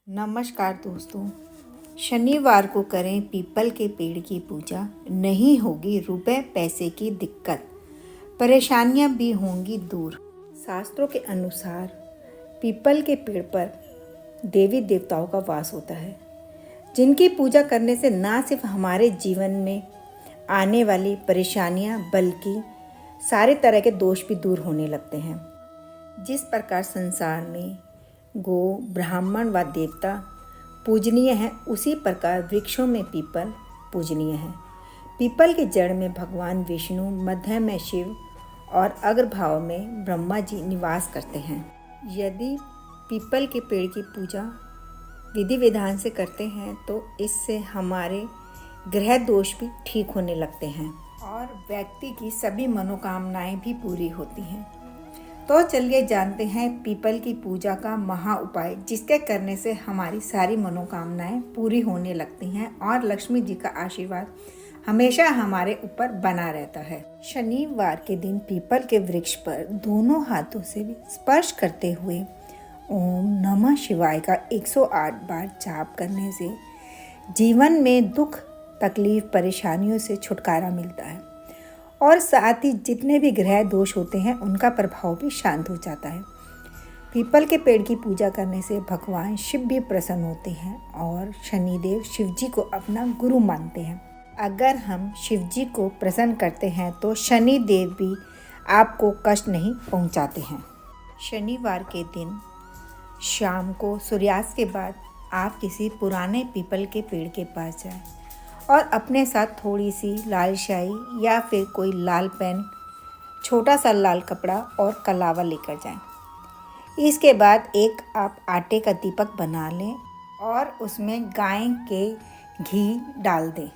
नमस्कार दोस्तों। शनिवार को करें पीपल के पेड़ की पूजा, नहीं होगी रुपए पैसे की दिक्कत, परेशानियां भी होंगी दूर। शास्त्रों के अनुसार पीपल के पेड़ पर देवी देवताओं का वास होता है, जिनकी पूजा करने से ना सिर्फ हमारे जीवन में आने वाली परेशानियां बल्कि सारे तरह के दोष भी दूर होने लगते हैं। जिस प्रकार संसार में गो, ब्राह्मण व देवता पूजनीय हैं, उसी प्रकार वृक्षों में पीपल पूजनीय है। पीपल की जड़ में भगवान विष्णु, मध्य में शिव और अग्रभाव में ब्रह्मा जी निवास करते हैं। यदि पीपल के पेड़ की पूजा विधि विधान से करते हैं तो इससे हमारे ग्रह दोष भी ठीक होने लगते हैं और व्यक्ति की सभी मनोकामनाएं भी पूरी होती हैं। तो चलिए जानते हैं पीपल की पूजा का महा उपाय, जिसके करने से हमारी सारी मनोकामनाएं पूरी होने लगती हैं और लक्ष्मी जी का आशीर्वाद हमेशा हमारे ऊपर बना रहता है। शनिवार के दिन पीपल के वृक्ष पर दोनों हाथों से स्पर्श करते हुए ओम नमः शिवाय का 108 बार जाप करने से जीवन में दुख, तकलीफ, परेशानियों से छुटकारा मिलता है और साथ ही जितने भी ग्रह दोष होते हैं उनका प्रभाव भी शांत हो जाता है। पीपल के पेड़ की पूजा करने से भगवान शिव भी प्रसन्न होते हैं और शनिदेव शिव जी को अपना गुरु मानते हैं। अगर हम शिव जी को प्रसन्न करते हैं तो शनिदेव भी आपको कष्ट नहीं पहुंचाते हैं। शनिवार के दिन शाम को सूर्यास्त के बाद आप किसी पुराने पीपल के पेड़ के पास जाएं और अपने साथ थोड़ी सी लाल स्याही या फिर कोई लाल पेन, छोटा सा लाल कपड़ा और कलावा लेकर जाएं। इसके बाद एक आप आटे का दीपक बना लें और उसमें गाय के घी डाल दें।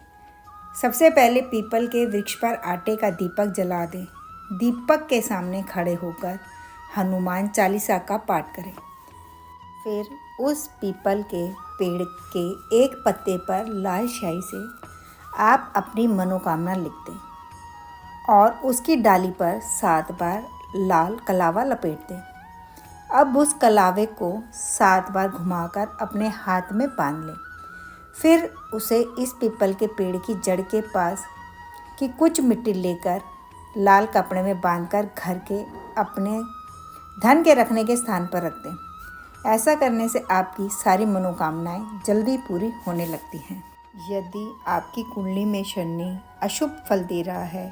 सबसे पहले पीपल के वृक्ष पर आटे का दीपक जला दें। दीपक के सामने खड़े होकर हनुमान चालीसा का पाठ करें। फिर उस पीपल के पेड़ के एक पत्ते पर लाल स्याही से आप अपनी मनोकामना लिख दें और उसकी डाली पर 7 बार लाल कलावा लपेट दें। अब उस कलावे को 7 बार घुमाकर अपने हाथ में बांध लें। फिर उसे इस पीपल के पेड़ की जड़ के पास की कुछ मिट्टी लेकर लाल कपड़े में बांधकर घर के अपने धन के रखने के स्थान पर रख दें। ऐसा करने से आपकी सारी मनोकामनाएं जल्दी पूरी होने लगती हैं। यदि आपकी कुंडली में शनि अशुभ फल दे रहा है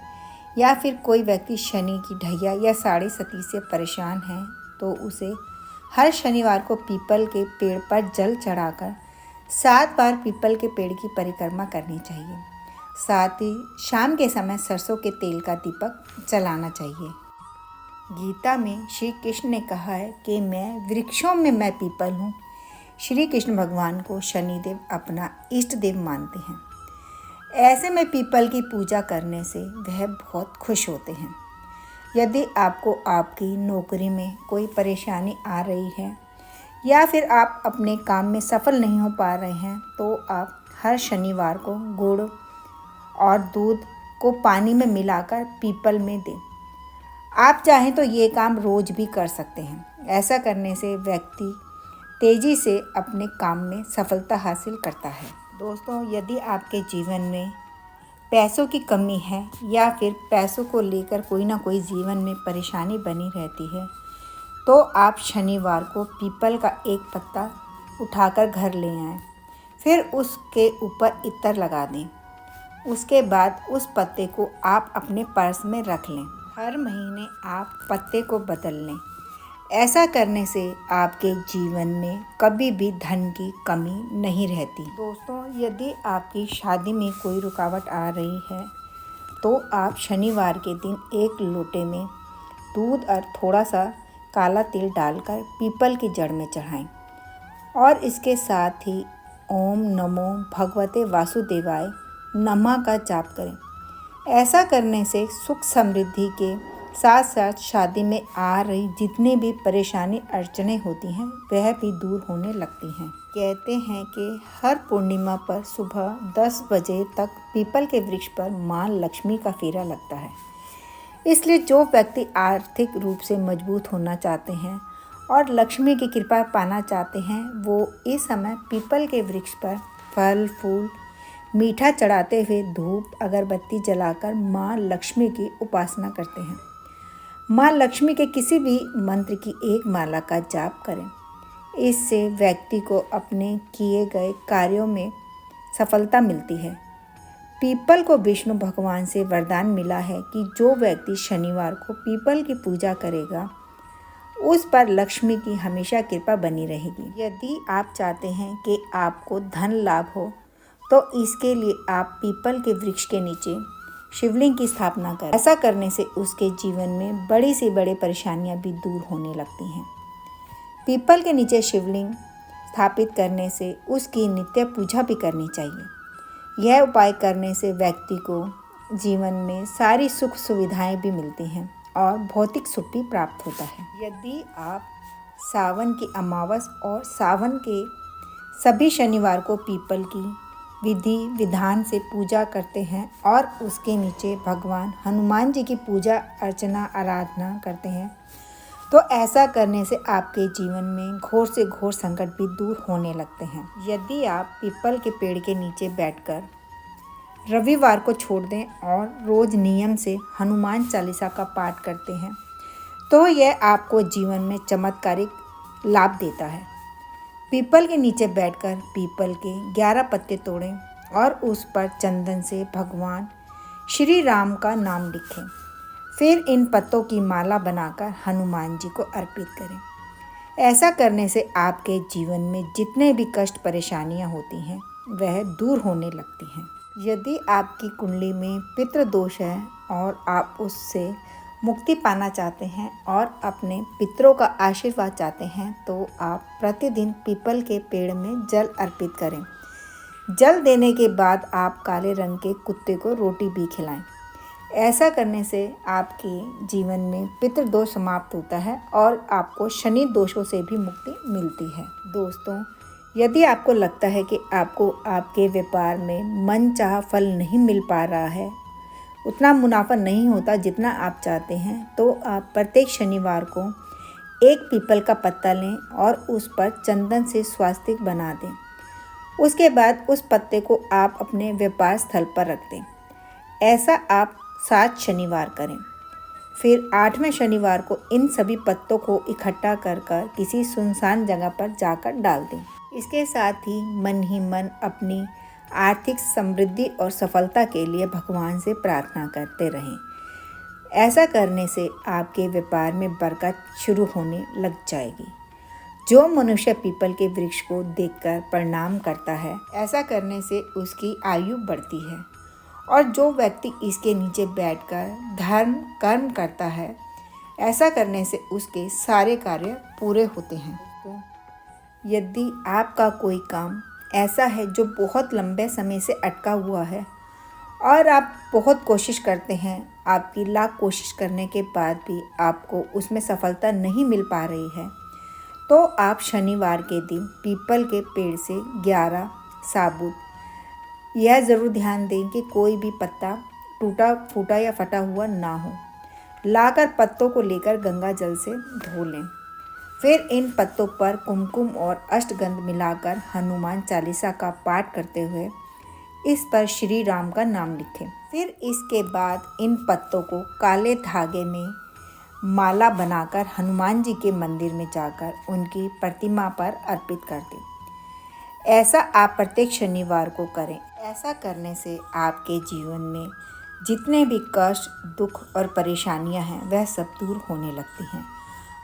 या फिर कोई व्यक्ति शनि की ढैया या साढ़े सती से परेशान है तो उसे हर शनिवार को पीपल के पेड़ पर जल चढ़ाकर 7 बार पीपल के पेड़ की परिक्रमा करनी चाहिए। साथ ही शाम के समय सरसों के तेल का दीपक जलाना चाहिए। गीता में श्री कृष्ण ने कहा है कि वृक्षों में मैं पीपल हूँ। श्री कृष्ण भगवान को शनिदेव अपना इष्ट देव मानते हैं। ऐसे में पीपल की पूजा करने से वह बहुत खुश होते हैं। यदि आपको आपकी नौकरी में कोई परेशानी आ रही है या फिर आप अपने काम में सफल नहीं हो पा रहे हैं तो आप हर शनिवार को गुड़ और दूध को पानी में मिलाकर पीपल में दें। आप चाहें तो ये काम रोज भी कर सकते हैं। ऐसा करने से व्यक्ति तेजी से अपने काम में सफलता हासिल करता है। दोस्तों, यदि आपके जीवन में पैसों की कमी है या फिर पैसों को लेकर कोई ना कोई जीवन में परेशानी बनी रहती है तो आप शनिवार को पीपल का एक पत्ता उठाकर घर ले आएं। फिर उसके ऊपर इत्र लगा दें। उसके बाद उस पत्ते को आप अपने पर्स में रख लें। हर महीने आप पत्ते को बदल लें। ऐसा करने से आपके जीवन में कभी भी धन की कमी नहीं रहती। दोस्तों, यदि आपकी शादी में कोई रुकावट आ रही है तो आप शनिवार के दिन एक लोटे में दूध और थोड़ा सा काला तिल डालकर पीपल की जड़ में चढ़ाएं और इसके साथ ही ओम नमो भगवते वासुदेवाय नमः का जाप करें। ऐसा करने से सुख समृद्धि के साथ साथ शादी में आ रही जितनी भी परेशानी अड़चने होती हैं वह भी दूर होने लगती हैं। कहते हैं कि हर पूर्णिमा पर सुबह 10 बजे तक पीपल के वृक्ष पर माँ लक्ष्मी का फेरा लगता है। इसलिए जो व्यक्ति आर्थिक रूप से मजबूत होना चाहते हैं और लक्ष्मी की कृपा पाना चाहते हैं वो इस समय पीपल के वृक्ष पर फल फूल मीठा चढ़ाते हुए धूप अगरबत्ती जलाकर माँ लक्ष्मी की उपासना करते हैं। माँ लक्ष्मी के किसी भी मंत्र की एक माला का जाप करें। इससे व्यक्ति को अपने किए गए कार्यों में सफलता मिलती है। पीपल को विष्णु भगवान से वरदान मिला है कि जो व्यक्ति शनिवार को पीपल की पूजा करेगा उस पर लक्ष्मी की हमेशा कृपा बनी रहेगी। यदि आप चाहते हैं कि आपको धन लाभ हो तो इसके लिए आप पीपल के वृक्ष के नीचे शिवलिंग की स्थापना करें। ऐसा करने से उसके जीवन में बड़ी से बड़ी परेशानियां भी दूर होने लगती हैं। पीपल के नीचे शिवलिंग स्थापित करने से उसकी नित्य पूजा भी करनी चाहिए। यह उपाय करने से व्यक्ति को जीवन में सारी सुख सुविधाएं भी मिलती हैं और भौतिक सुख भी प्राप्त होता है। यदि आप सावन की अमावस और सावन के सभी शनिवार को पीपल की विधि विधान से पूजा करते हैं और उसके नीचे भगवान हनुमान जी की पूजा अर्चना आराधना करते हैं तो ऐसा करने से आपके जीवन में घोर से घोर संकट भी दूर होने लगते हैं। यदि आप पीपल के पेड़ के नीचे बैठकर रविवार को छोड़ दें और रोज़ नियम से हनुमान चालीसा का पाठ करते हैं तो यह आपको जीवन में चमत्कारिक लाभ देता है। पीपल के नीचे बैठकर पीपल के 11 पत्ते तोड़ें और उस पर चंदन से भगवान श्री राम का नाम लिखें। फिर इन पत्तों की माला बनाकर हनुमान जी को अर्पित करें। ऐसा करने से आपके जीवन में जितने भी कष्ट परेशानियां होती हैं वह दूर होने लगती हैं। यदि आपकी कुंडली में पितृदोष है और आप उससे मुक्ति पाना चाहते हैं और अपने पितरों का आशीर्वाद चाहते हैं तो आप प्रतिदिन पीपल के पेड़ में जल अर्पित करें। जल देने के बाद आप काले रंग के कुत्ते को रोटी भी खिलाएं। ऐसा करने से आपके जीवन में पितृदोष समाप्त होता है और आपको शनि दोषों से भी मुक्ति मिलती है। दोस्तों, यदि आपको लगता है कि आपको आपके व्यापार में मनचाहा फल नहीं मिल पा रहा है, उतना मुनाफा नहीं होता जितना आप चाहते हैं, तो आप प्रत्येक शनिवार को एक पीपल का पत्ता लें और उस पर चंदन से स्वास्तिक बना दें। उसके बाद उस पत्ते को आप अपने व्यापार स्थल पर रख दें। ऐसा आप 7 शनिवार करें। फिर 8वें शनिवार को इन सभी पत्तों को इकट्ठा कर किसी सुनसान जगह पर जाकर डाल दें। इसके साथ ही मन अपनी आर्थिक समृद्धि और सफलता के लिए भगवान से प्रार्थना करते रहें। ऐसा करने से आपके व्यापार में बरकत शुरू होने लग जाएगी। जो मनुष्य पीपल के वृक्ष को देखकर प्रणाम करता है, ऐसा करने से उसकी आयु बढ़ती है और जो व्यक्ति इसके नीचे बैठकर धर्म कर्म करता है, ऐसा करने से उसके सारे कार्य पूरे होते हैं। तो यदि आपका कोई काम ऐसा है जो बहुत लंबे समय से अटका हुआ है और आप बहुत कोशिश करते हैं, आपकी लाख कोशिश करने के बाद भी आपको उसमें सफलता नहीं मिल पा रही है, तो आप शनिवार के दिन पीपल के पेड़ से 11 साबुत यह ज़रूर ध्यान दें कि कोई भी पत्ता टूटा फूटा या फटा हुआ ना हो, लाकर पत्तों को लेकर गंगा जल से धो लें। फिर इन पत्तों पर कुमकुम और अष्टगंध मिलाकर हनुमान चालीसा का पाठ करते हुए इस पर श्री राम का नाम लिखें। फिर इसके बाद इन पत्तों को काले धागे में माला बनाकर हनुमान जी के मंदिर में जाकर उनकी प्रतिमा पर अर्पित कर दें। ऐसा आप प्रत्येक शनिवार को करें। ऐसा करने से आपके जीवन में जितने भी कष्ट, दुख और परेशानियां हैं वह सब दूर होने लगती हैं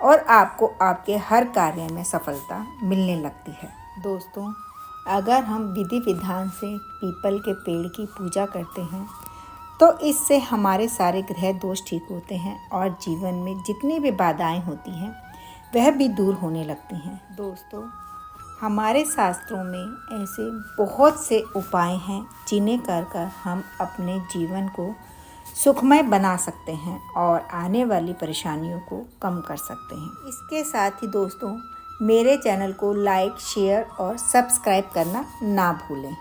और आपको आपके हर कार्य में सफलता मिलने लगती है। दोस्तों, अगर हम विधि विधान से पीपल के पेड़ की पूजा करते हैं तो इससे हमारे सारे ग्रह दोष ठीक होते हैं और जीवन में जितनी भी बाधाएं होती हैं वह भी दूर होने लगती हैं। दोस्तों, हमारे शास्त्रों में ऐसे बहुत से उपाय हैं जिन्हें कर हम अपने जीवन को सुखमय बना सकते हैं और आने वाली परेशानियों को कम कर सकते हैं। इसके साथ ही दोस्तों, मेरे चैनल को लाइक, शेयर और सब्सक्राइब करना ना भूलें।